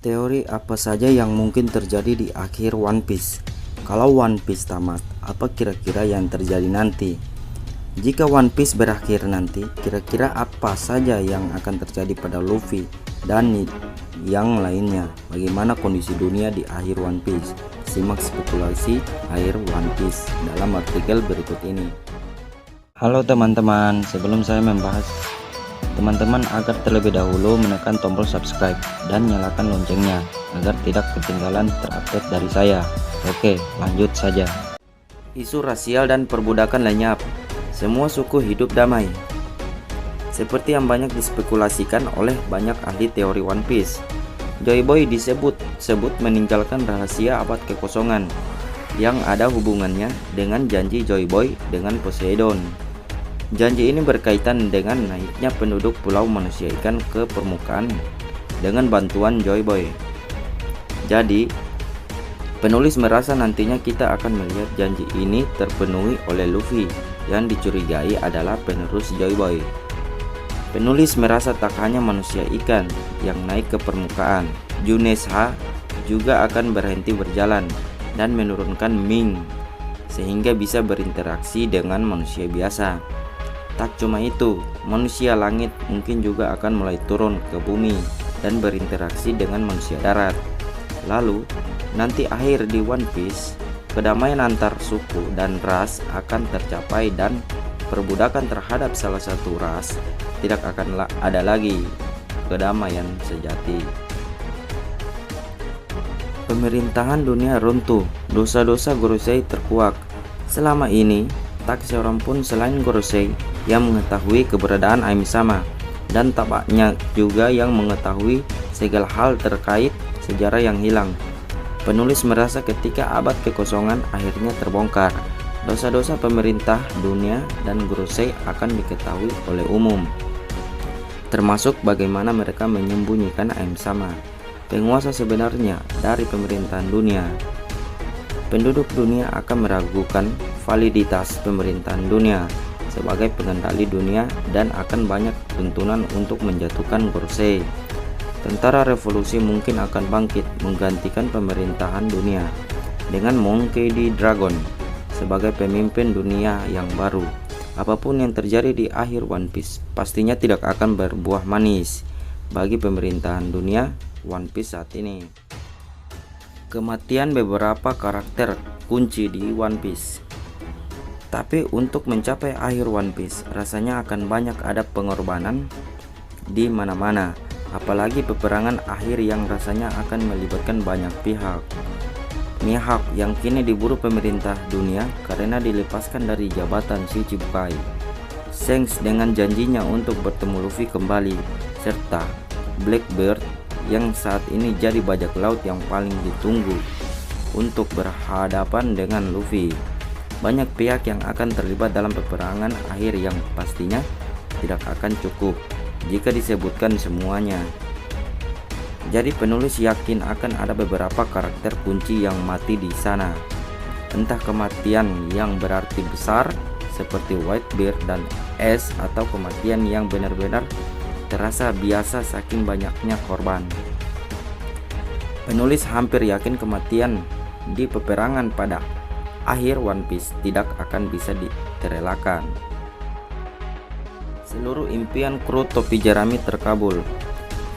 Teori apa saja yang mungkin terjadi di akhir One Piece? Kalau One Piece tamat, apa kira-kira yang terjadi nanti? Jika One Piece berakhir nanti, kira-kira apa saja yang akan terjadi pada Luffy dan yang lainnya? Bagaimana kondisi dunia di akhir One Piece? Simak spekulasi akhir One Piece dalam artikel berikut ini. Halo teman-teman, sebelum saya membahas, teman-teman agar terlebih dahulu menekan tombol subscribe dan nyalakan loncengnya agar tidak ketinggalan terupdate dari saya. Oke, lanjut saja. Isu rasial dan perbudakan lenyap. Semua suku hidup damai. Seperti yang banyak dispekulasikan oleh banyak ahli teori One Piece, Joy Boy disebut meninggalkan rahasia abad kekosongan yang ada hubungannya dengan janji Joy Boy dengan Poseidon. Janji ini berkaitan dengan naiknya penduduk pulau manusia ikan ke permukaan dengan bantuan Joy Boy. Jadi, penulis merasa nantinya kita akan melihat janji ini terpenuhi oleh Luffy yang dicurigai adalah penerus Joy Boy. Penulis merasa tak hanya manusia ikan yang naik ke permukaan, Junesha juga akan berhenti berjalan dan menurunkan Ming sehingga bisa berinteraksi dengan manusia biasa. Tak cuma itu, manusia langit mungkin juga akan mulai turun ke bumi dan berinteraksi dengan manusia darat. Lalu, nanti akhir di One Piece, kedamaian antar suku dan ras akan tercapai dan perbudakan terhadap salah satu ras tidak akan ada lagi kedamaian sejati. Pemerintahan dunia runtuh, dosa-dosa Gorosei terkuak. Selama ini, tak seorang pun selain Gorosei yang mengetahui keberadaan Ame-sama, dan tak banyak juga yang mengetahui segala hal terkait sejarah yang hilang. Penulis merasa ketika abad kekosongan akhirnya terbongkar, dosa-dosa pemerintah dunia dan Gorosei akan diketahui oleh umum, termasuk bagaimana mereka menyembunyikan Ame-sama, penguasa sebenarnya dari pemerintahan dunia. Penduduk dunia akan meragukan validitas pemerintahan dunia sebagai pengendali dunia dan akan banyak tuntunan untuk menjatuhkan Gorosei. Tentara revolusi mungkin akan bangkit menggantikan pemerintahan dunia dengan Monkey D. Dragon sebagai pemimpin dunia yang baru. Apapun yang terjadi di akhir One Piece pastinya tidak akan berbuah manis bagi pemerintahan dunia One Piece saat ini. Kematian beberapa karakter kunci di One Piece. Tapi untuk mencapai akhir One Piece, rasanya akan banyak ada pengorbanan di mana-mana, apalagi peperangan akhir yang rasanya akan melibatkan banyak pihak. Mihawk yang kini diburu pemerintah dunia karena dilepaskan dari jabatan Shichibukai. Shanks dengan janjinya untuk bertemu Luffy kembali, serta Blackbeard yang saat ini jadi bajak laut yang paling ditunggu untuk berhadapan dengan Luffy. Banyak pihak yang akan terlibat dalam peperangan akhir yang pastinya tidak akan cukup jika disebutkan semuanya. Jadi penulis yakin akan ada beberapa karakter kunci yang mati di sana. Entah kematian yang berarti besar seperti Whitebeard dan Ace, atau kematian yang benar-benar terasa biasa saking banyaknya korban. Penulis hampir yakin kematian di peperangan pada akhir One Piece tidak akan bisa diterelakkan. Seluruh impian kru topi jerami terkabul.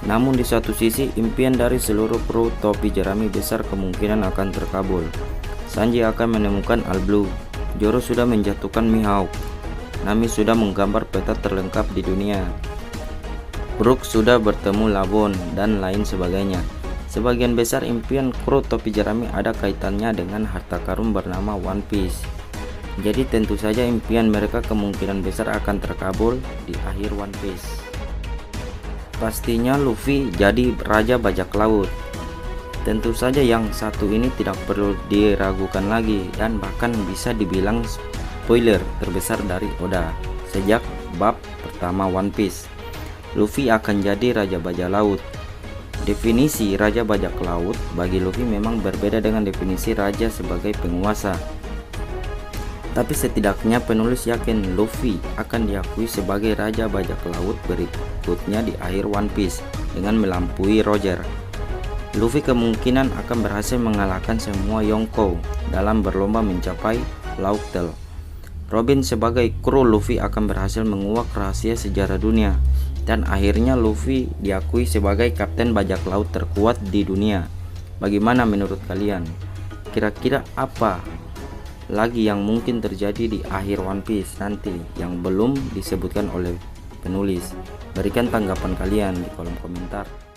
Namun di satu sisi, impian dari seluruh kru topi jerami besar kemungkinan akan terkabul. Sanji akan menemukan All Blue, Zoro sudah menjatuhkan Mihawk, Nami sudah menggambar peta terlengkap di dunia, Brook sudah bertemu Labon, dan lain sebagainya. Sebagian besar impian kru topi jerami ada kaitannya dengan harta karun bernama One Piece. Jadi tentu saja impian mereka kemungkinan besar akan terkabul di akhir One Piece. Pastinya Luffy jadi raja bajak laut. Tentu saja yang satu ini tidak perlu diragukan lagi dan bahkan bisa dibilang spoiler terbesar dari Oda sejak bab pertama One Piece. Luffy akan jadi raja bajak laut. Definisi raja bajak laut bagi Luffy memang berbeda dengan definisi raja sebagai penguasa. Tapi setidaknya penulis yakin Luffy akan diakui sebagai raja bajak laut berikutnya di akhir One Piece dengan melampaui Roger. Luffy kemungkinan akan berhasil mengalahkan semua Yonkou dalam berlomba mencapai Laut Tel. Robin sebagai kru Luffy akan berhasil menguak rahasia sejarah dunia, dan akhirnya Luffy diakui sebagai kapten bajak laut terkuat di dunia. Bagaimana menurut kalian? Kira-kira apa lagi yang mungkin terjadi di akhir One Piece nanti yang belum disebutkan oleh penulis? Berikan tanggapan kalian di kolom komentar.